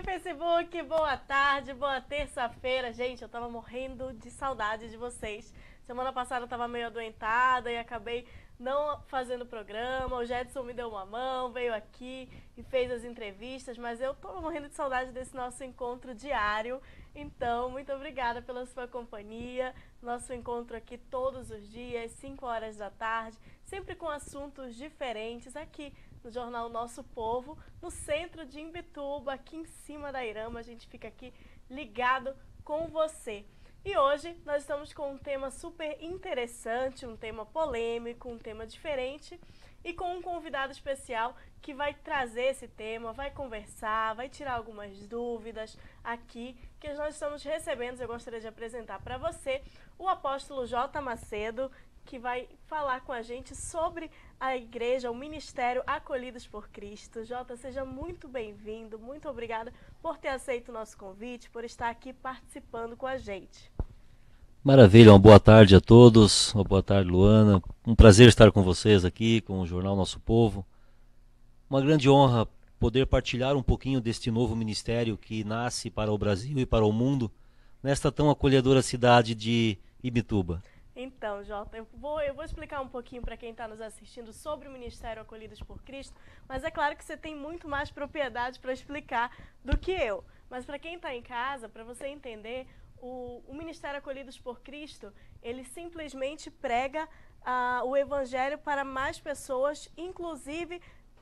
Oi, Facebook, boa tarde, boa terça-feira. Gente, eu tava morrendo de saudade de vocês. Semana passada eu tava meio adoentada e acabei não fazendo programa. O Jedson me deu uma mão, veio aqui e fez as entrevistas, mas eu tô morrendo de saudade desse nosso encontro diário. Então, muito obrigada pela sua companhia. Nosso encontro aqui todos os dias, 5 horas da tarde, sempre com assuntos diferentes aqui no Jornal Nosso Povo, no centro de Imbituba, aqui em cima da Irama. A gente fica aqui ligado com você. E hoje nós estamos com um tema super interessante, um tema polêmico, um tema diferente e com um convidado especial que vai trazer esse tema, vai conversar, vai tirar algumas dúvidas aqui que nós estamos recebendo. Eu gostaria de apresentar para você o apóstolo J. Macedo, que vai falar com a gente sobre a igreja, o ministério Acolhidos por Cristo. Jota, seja muito bem-vindo, muito obrigada por ter aceito o nosso convite, por estar aqui participando com a gente. Maravilha, uma boa tarde a todos, uma boa tarde, Luana. Um prazer estar com vocês aqui, com o Jornal Nosso Povo. Uma grande honra poder partilhar um pouquinho deste novo ministério que nasce para o Brasil e para o mundo, nesta tão acolhedora cidade de Imbituba. Então, Jota, eu vou explicar um pouquinho para quem está nos assistindo sobre o Ministério Acolhidos por Cristo, mas é claro que você tem muito mais propriedade para explicar do que eu. Mas para quem está em casa, para você entender, o Ministério Acolhidos por Cristo, ele simplesmente prega o Evangelho para mais pessoas, inclusive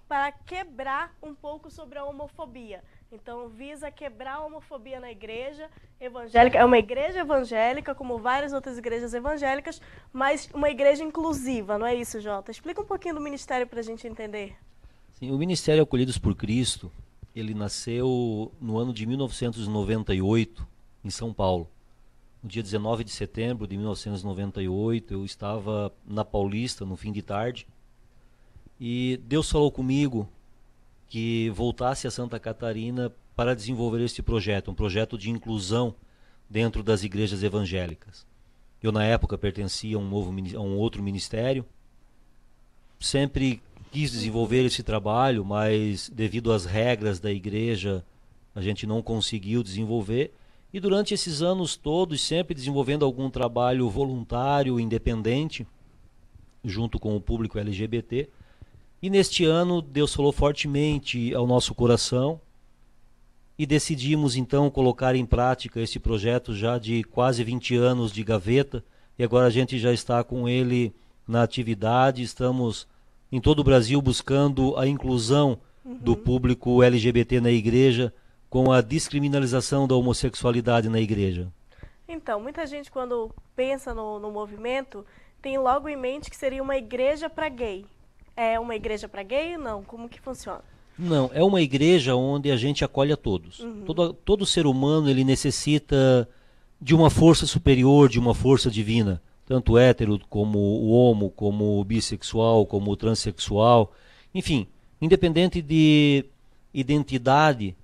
para quebrar um pouco sobre a homofobia. Então, visa quebrar a homofobia na igreja evangélica. É uma igreja evangélica, como várias outras igrejas evangélicas, mas uma igreja inclusiva, não é isso, Jota? Explica um pouquinho do ministério para a gente entender. Sim, o Ministério Acolhidos por Cristo, ele nasceu no ano de 1998, em São Paulo. No dia 19 de setembro de 1998, eu estava na Paulista, no fim de tarde, e Deus falou comigo que voltasse a Santa Catarina para desenvolver este projeto, um projeto de inclusão dentro das igrejas evangélicas. Eu, na época, pertencia a um outro ministério, sempre quis desenvolver esse trabalho, mas devido às regras da igreja, a gente não conseguiu desenvolver. E durante esses anos todos, sempre desenvolvendo algum trabalho voluntário, independente, junto com o público LGBT. E neste ano, Deus falou fortemente ao nosso coração e decidimos então colocar em prática esse projeto já de quase 20 anos de gaveta. E agora a gente já está com ele na atividade, estamos em todo o Brasil buscando a inclusão do público LGBT na igreja, com a descriminalização da homossexualidade na igreja. Então, muita gente quando pensa no movimento, tem logo em mente que seria uma igreja para gay. É uma igreja para gay ou não? Como que funciona? Não, é uma igreja onde a gente acolhe a todos. Todo ser humano ele necessita de uma força superior, de uma força divina. Tanto hétero como o homo, como o bissexual, como o transexual. Enfim, independente de identidade,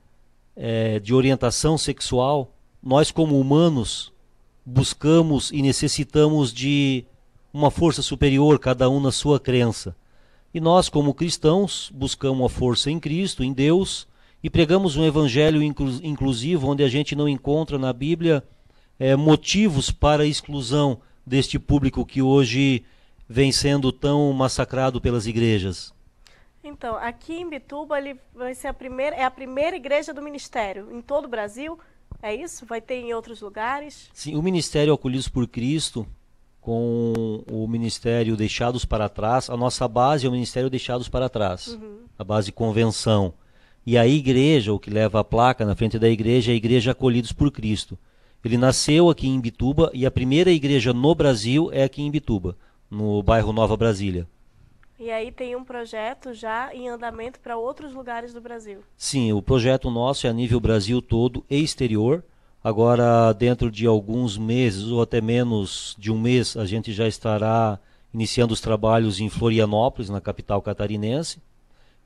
de orientação sexual, nós como humanos buscamos e necessitamos de uma força superior, cada um na sua crença. E nós como cristãos buscamos a força em Cristo, em Deus, e pregamos um evangelho inclusivo, onde a gente não encontra na Bíblia motivos para a exclusão deste público que hoje vem sendo tão massacrado pelas igrejas. Então, aqui em Imbituba, ele vai ser a primeira igreja do ministério em todo o Brasil, é isso? Vai ter em outros lugares? Sim, o Ministério Acolhidos por Cristo, com o Ministério Deixados para Trás, a nossa base é o Ministério Deixados para Trás, a base Convenção. E a igreja, o que leva a placa na frente da igreja, é a Igreja Acolhidos por Cristo. Ele nasceu aqui em Imbituba e a primeira igreja no Brasil é aqui em Imbituba, no bairro Nova Brasília. E aí tem um projeto já em andamento para outros lugares do Brasil. Sim, o projeto nosso é a nível Brasil todo e exterior. Agora, dentro de alguns meses, ou até menos de um mês, a gente já estará iniciando os trabalhos em Florianópolis, na capital catarinense.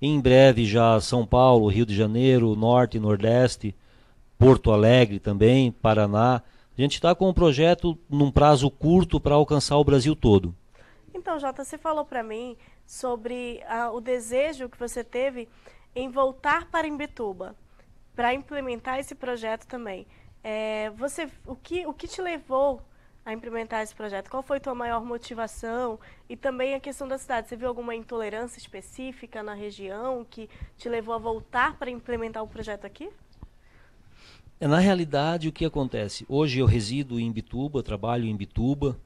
Em breve já São Paulo, Rio de Janeiro, Norte e Nordeste, Porto Alegre também, Paraná. A gente está com um projeto num prazo curto para alcançar o Brasil todo. Então, Jota, você falou para mim sobre o desejo que você teve em voltar para Imbituba. para implementar esse projeto também. O que te levou a implementar esse projeto? Qual foi a tua maior motivação? E também a questão da cidade. Você viu alguma intolerância específica na região que te levou a voltar para implementar o projeto aqui? Na realidade, o que acontece? Hoje eu resido em Imbituba, trabalho em Imbituba,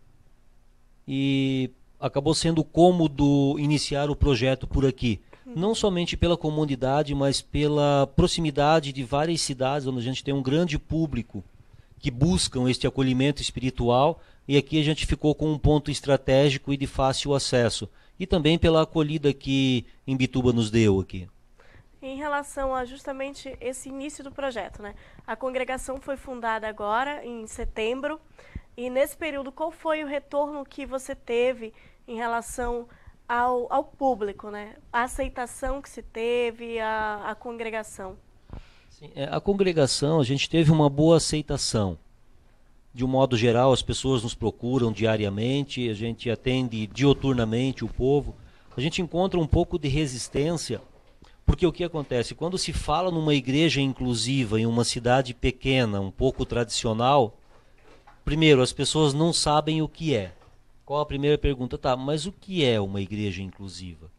e acabou sendo cômodo iniciar o projeto por aqui. Não somente pela comunidade, mas pela proximidade de várias cidades onde a gente tem um grande público que buscam este acolhimento espiritual, e aqui a gente ficou com um ponto estratégico e de fácil acesso. E também pela acolhida que Imbituba nos deu aqui. Em relação a justamente esse início do projeto, né? A congregação foi fundada agora, em setembro, e nesse período, qual foi o retorno que você teve em relação ao público, né? A aceitação que se teve, a congregação? Sim, a congregação, a gente teve uma boa aceitação. De um modo geral, as pessoas nos procuram diariamente, a gente atende dioturnamente o povo. A gente encontra um pouco de resistência, porque o que acontece? Quando se fala numa igreja inclusiva em uma cidade pequena, um pouco tradicional, primeiro, as pessoas não sabem o que é. Qual a primeira pergunta? Tá, mas o que é uma igreja inclusiva?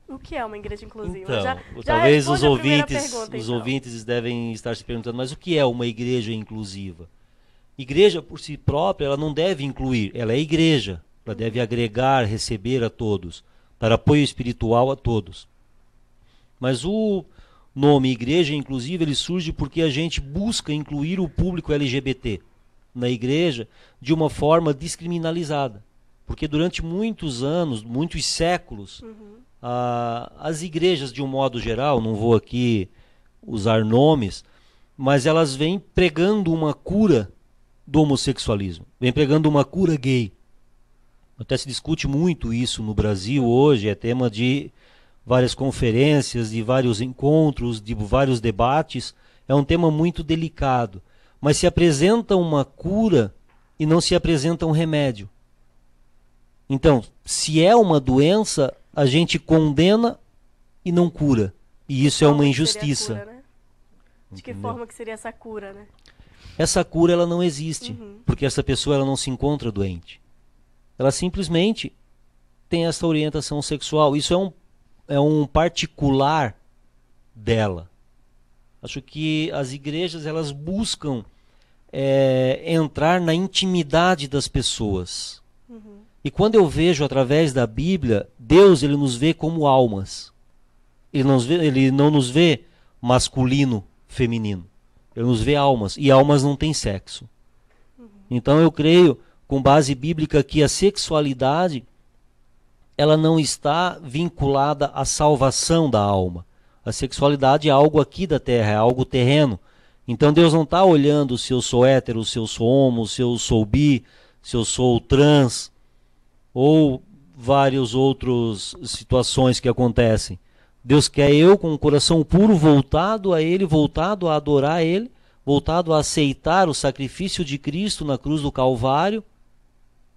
O que é uma igreja inclusiva? Então, já talvez os pergunta, ouvintes devem estar se perguntando, mas o que é uma igreja inclusiva? Igreja, por si própria, ela não deve incluir, ela é igreja. Ela deve agregar, receber a todos, dar apoio espiritual a todos. Mas o nome igreja inclusiva, ele surge porque a gente busca incluir o público LGBT na igreja de uma forma descriminalizada. Porque durante muitos anos, muitos séculos, as igrejas, de um modo geral, não vou aqui usar nomes, mas elas vêm pregando uma cura do homossexualismo, vêm pregando uma cura gay. Até se discute muito isso no Brasil hoje, é tema de várias conferências, de vários encontros, de vários debates. É um tema muito delicado, mas se apresenta uma cura e não se apresenta um remédio. Então, se é uma doença, a gente condena e não cura. E isso é uma injustiça. Cura, né? De que forma que seria essa cura, né? Essa cura, ela não existe, porque essa pessoa, ela não se encontra doente. Ela simplesmente tem essa orientação sexual. Isso é um particular dela. Acho que as igrejas, elas buscam entrar na intimidade das pessoas. E quando eu vejo através da Bíblia, Deus, ele nos vê como almas. Ele não nos vê masculino, feminino. Ele nos vê almas, e almas não têm sexo. Então eu creio, com base bíblica, que a sexualidade, ela não está vinculada à salvação da alma. A sexualidade é algo aqui da terra, é algo terreno. Então Deus não está olhando se eu sou hétero, se eu sou homo, se eu sou bi, se eu sou trans, ou várias outras situações que acontecem. Deus quer eu com um coração puro, voltado a Ele, voltado a adorar Ele, voltado a aceitar o sacrifício de Cristo na cruz do Calvário,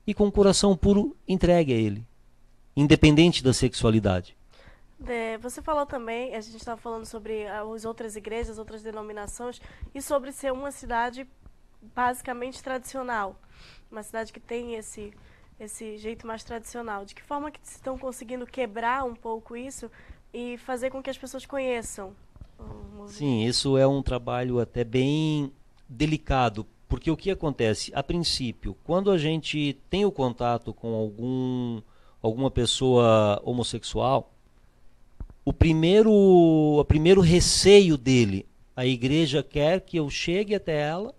e com um coração puro entregue a Ele, independente da sexualidade. Você falou também, a gente estava falando sobre as outras igrejas, outras denominações, e sobre ser uma cidade basicamente tradicional, uma cidade que tem esse jeito mais tradicional. De que forma que estão conseguindo quebrar um pouco isso e fazer com que as pessoas conheçam o movimento? Sim, isso é um trabalho até bem delicado, porque o que acontece? A princípio, quando a gente tem o contato com alguma pessoa homossexual, o primeiro receio dele, a igreja quer que eu chegue até ela,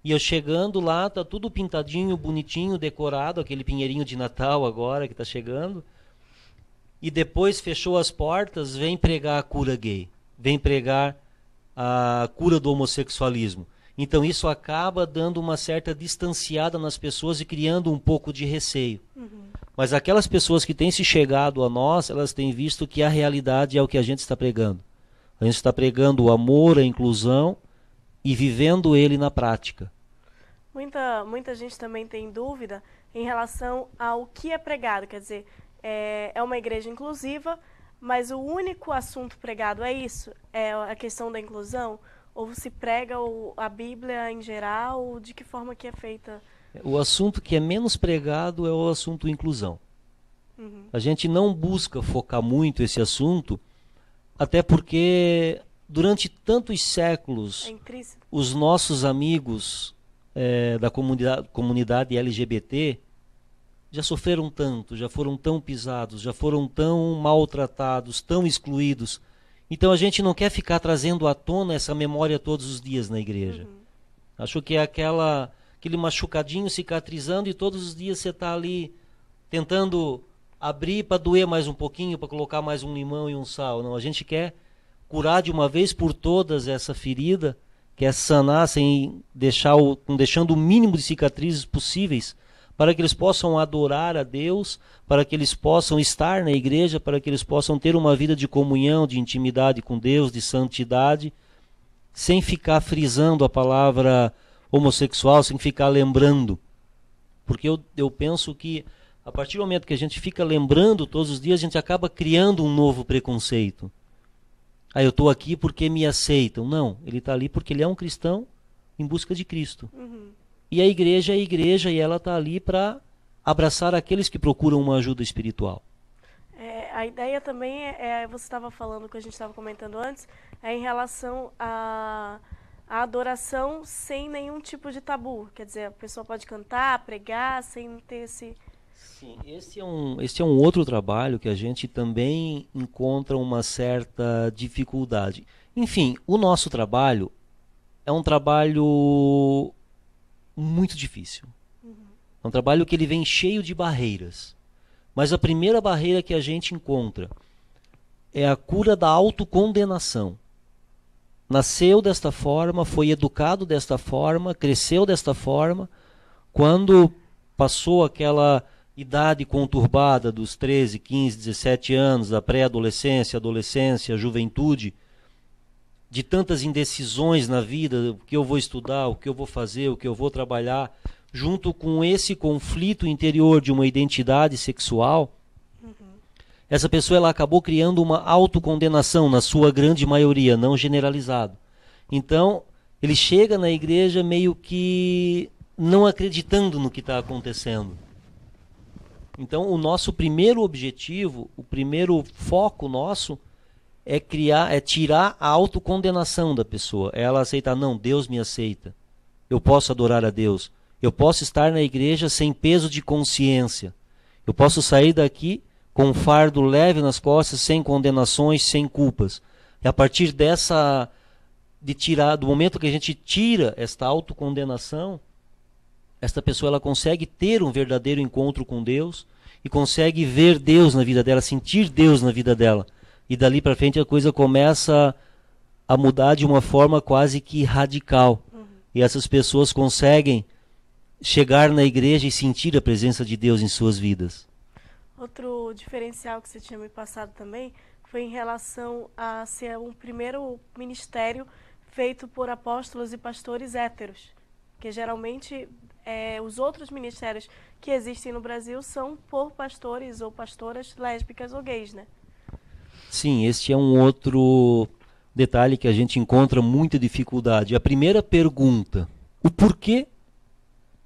e eu chegando lá, tá tudo pintadinho, bonitinho, decorado, aquele pinheirinho de Natal agora que está chegando, e depois fechou as portas, vem pregar a cura gay, vem pregar a cura do homossexualismo. Então isso acaba dando uma certa distanciada nas pessoas e criando um pouco de receio. Mas aquelas pessoas que têm se chegado a nós, elas têm visto que a realidade é o que a gente está pregando. A gente está pregando o amor, a inclusão e vivendo ele na prática. Muita gente também tem dúvida em relação ao que é pregado. Quer dizer, é uma igreja inclusiva, Mas o único assunto pregado é isso? É a questão da inclusão? Ou se prega a Bíblia em geral? De que forma que é feita? O assunto que é menos pregado é o assunto inclusão. A gente não busca focar muito esse assunto, até porque durante tantos séculos os nossos amigos da comunidade LGBT já sofreram tanto, já foram tão pisados, já foram tão maltratados, tão excluídos. Então a gente não quer ficar trazendo à tona essa memória todos os dias na igreja. Acho que é aquele machucadinho cicatrizando e todos os dias você está ali tentando abrir para doer mais um pouquinho, para colocar mais um limão e um sal. Não, a gente quer curar de uma vez por todas essa ferida, quer sanar sem deixando o mínimo de cicatrizes possíveis, para que eles possam adorar a Deus, para que eles possam estar na igreja, para que eles possam ter uma vida de comunhão, de intimidade com Deus, de santidade, sem ficar frisando a palavra homossexual, sem ficar lembrando. Porque eu penso que a partir do momento que a gente fica lembrando todos os dias, a gente acaba criando um novo preconceito. Eu estou aqui porque me aceitam. Não, ele está ali porque ele é um cristão em busca de Cristo. E a igreja é a igreja e ela está ali para abraçar aqueles que procuram uma ajuda espiritual. A ideia também você estava falando, que a gente estava comentando antes, é em relação à adoração sem nenhum tipo de tabu. Quer dizer, a pessoa pode cantar, pregar, sem ter esse... Sim, esse é um outro trabalho que a gente também encontra uma certa dificuldade. Enfim, o nosso trabalho é um trabalho muito difícil. É um trabalho que ele vem cheio de barreiras. Mas a primeira barreira que a gente encontra é a cura da autocondenação. Nasceu desta forma, foi educado desta forma, cresceu desta forma. Quando passou aquela idade conturbada dos 13, 15, 17 anos, da pré-adolescência, adolescência, juventude, de tantas indecisões na vida, o que eu vou estudar, o que eu vou fazer, o que eu vou trabalhar, junto com esse conflito interior de uma identidade sexual, essa pessoa ela acabou criando uma autocondenação, na sua grande maioria, não generalizado. Então, ele chega na igreja meio que não acreditando no que está acontecendo. Então, o nosso primeiro objetivo, o primeiro foco nosso é tirar a autocondenação da pessoa. Ela aceitar, não, Deus me aceita. Eu posso adorar a Deus. Eu posso estar na igreja sem peso de consciência. Eu posso sair daqui com um fardo leve nas costas, sem condenações, sem culpas. E a partir do momento que a gente tira esta autocondenação, esta pessoa ela consegue ter um verdadeiro encontro com Deus e consegue ver Deus na vida dela, sentir Deus na vida dela. E dali para frente a coisa começa a mudar de uma forma quase que radical. E essas pessoas conseguem chegar na igreja e sentir a presença de Deus em suas vidas. Outro diferencial que você tinha me passado também foi em relação a ser um primeiro ministério feito por apóstolos e pastores héteros, que geralmente os outros ministérios que existem no Brasil são por pastores ou pastoras lésbicas ou gays, né? Sim, este é um outro detalhe que a gente encontra muita dificuldade. A primeira pergunta, o porquê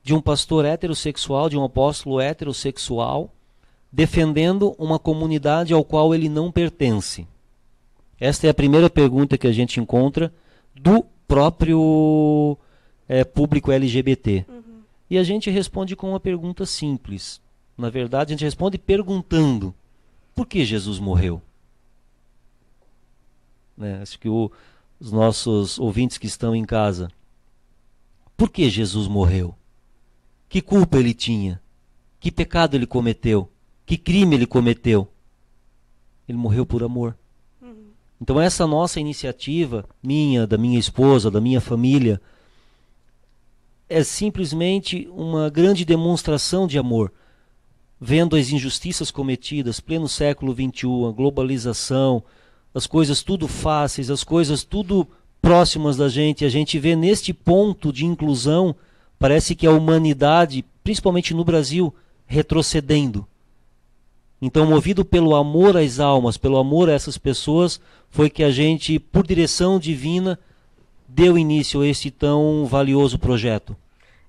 de um pastor heterossexual, de um apóstolo heterossexual, defendendo uma comunidade ao qual ele não pertence? Esta é a primeira pergunta que a gente encontra do próprio público LGBT. E a gente responde com uma pergunta simples. Na verdade, a gente responde perguntando: por que Jesus morreu? Acho que os nossos ouvintes que estão em casa, por que Jesus morreu? Que culpa ele tinha? Que pecado ele cometeu? Que crime ele cometeu? Ele morreu por amor. Então essa nossa iniciativa, da minha esposa, da minha família, é simplesmente uma grande demonstração de amor. Vendo as injustiças cometidas, pleno século XXI, a globalização, as coisas tudo fáceis, as coisas tudo próximas da gente, a gente vê neste ponto de inclusão, parece que a humanidade, principalmente no Brasil, retrocedendo. Então, movido pelo amor às almas, pelo amor a essas pessoas, foi que a gente, por direção divina, deu início a esse tão valioso projeto.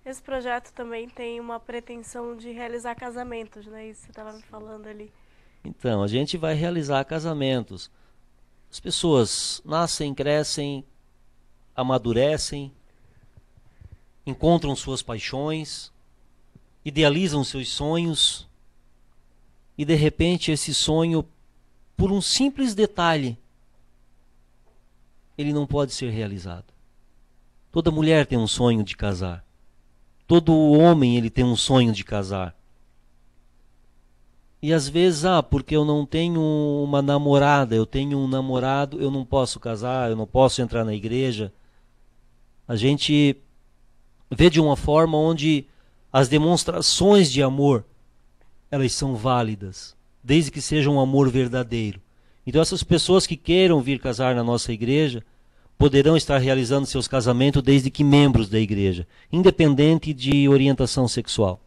Esse projeto também tem uma pretensão de realizar casamentos, né? Isso você estava me falando ali. Então, a gente vai realizar casamentos. As pessoas nascem, crescem, amadurecem, encontram suas paixões, idealizam seus sonhos, e de repente esse sonho, por um simples detalhe, ele não pode ser realizado. Toda mulher tem um sonho de casar. Todo homem ele tem um sonho de casar. E às vezes, porque eu não tenho uma namorada, eu tenho um namorado, eu não posso casar, eu não posso entrar na igreja. A gente vê de uma forma onde as demonstrações de amor, elas são válidas, desde que seja um amor verdadeiro. Então essas pessoas que queiram vir casar na nossa igreja, poderão estar realizando seus casamentos desde que membros da igreja, independente de orientação sexual.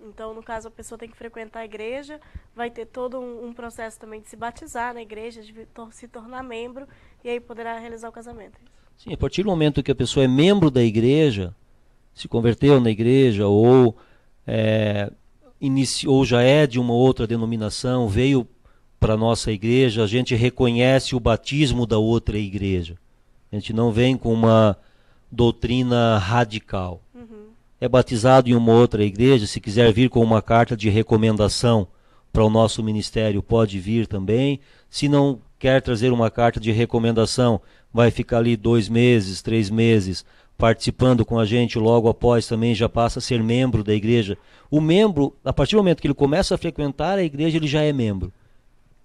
Então, no caso, a pessoa tem que frequentar a igreja, vai ter todo um processo também de se batizar na igreja, de se tornar membro, e aí poderá realizar o casamento. Sim, a partir do momento que a pessoa é membro da igreja, se converteu na igreja, ou já é de uma outra denominação, veio para a nossa igreja, a gente reconhece o batismo da outra igreja. A gente não vem com uma doutrina radical. É batizado em uma outra igreja, se quiser vir com uma carta de recomendação para o nosso ministério, pode vir também. Se não quer trazer uma carta de recomendação, vai ficar ali 2 meses, 3 meses, participando com a gente, logo após também já passa a ser membro da igreja. O membro, a partir do momento que ele começa a frequentar a igreja, ele já é membro.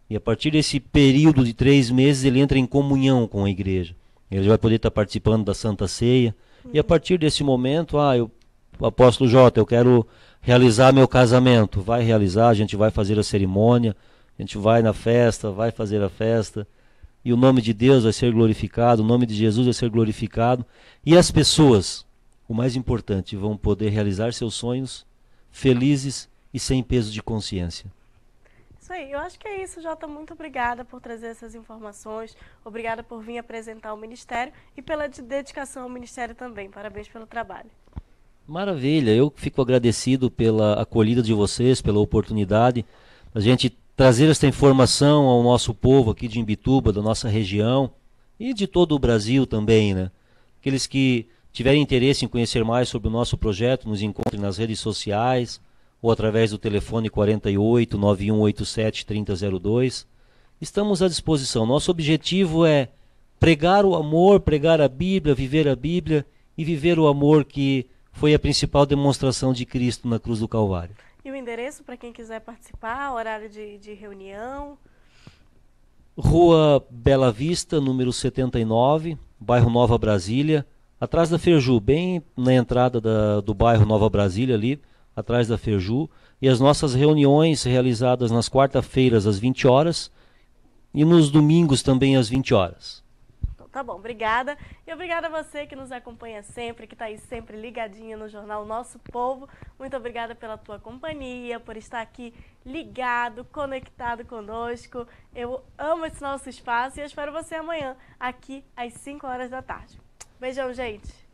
E a partir desse período de 3 meses, ele entra em comunhão com a igreja. Ele vai poder estar participando da Santa Ceia. E a partir desse momento, o apóstolo Jota, eu quero realizar meu casamento. Vai realizar, a gente vai fazer a cerimônia, a gente vai na festa, vai fazer a festa. E o nome de Deus vai ser glorificado, o nome de Jesus vai ser glorificado. E as pessoas, o mais importante, vão poder realizar seus sonhos felizes e sem peso de consciência. Isso aí, eu acho que é isso, Jota. Muito obrigada por trazer essas informações, obrigada por vir apresentar o Ministério e pela dedicação ao Ministério também. Parabéns pelo trabalho. Maravilha, eu fico agradecido pela acolhida de vocês, pela oportunidade, a gente trazer esta informação ao nosso povo aqui de Imbituba, da nossa região e de todo o Brasil também, né? Aqueles que tiverem interesse em conhecer mais sobre o nosso projeto, nos encontrem nas redes sociais ou através do telefone 48 9187 3002. Estamos à disposição. Nosso objetivo é pregar o amor, pregar a Bíblia e viver o amor que foi a principal demonstração de Cristo na cruz do Calvário. E o endereço para quem quiser participar, horário de reunião? Rua Bela Vista, número 79, bairro Nova Brasília, atrás da Ferju, bem na entrada do bairro Nova Brasília ali, atrás da Ferju. E as nossas reuniões realizadas nas quarta-feiras às 20 horas e nos domingos também às 20 horas. Tá bom, obrigada. E obrigada a você que nos acompanha sempre, que está aí sempre ligadinha no jornal Nosso Povo. Muito obrigada pela tua companhia, por estar aqui ligado, conectado conosco. Eu amo esse nosso espaço e eu espero você amanhã, aqui às 5 horas da tarde. Beijão, gente!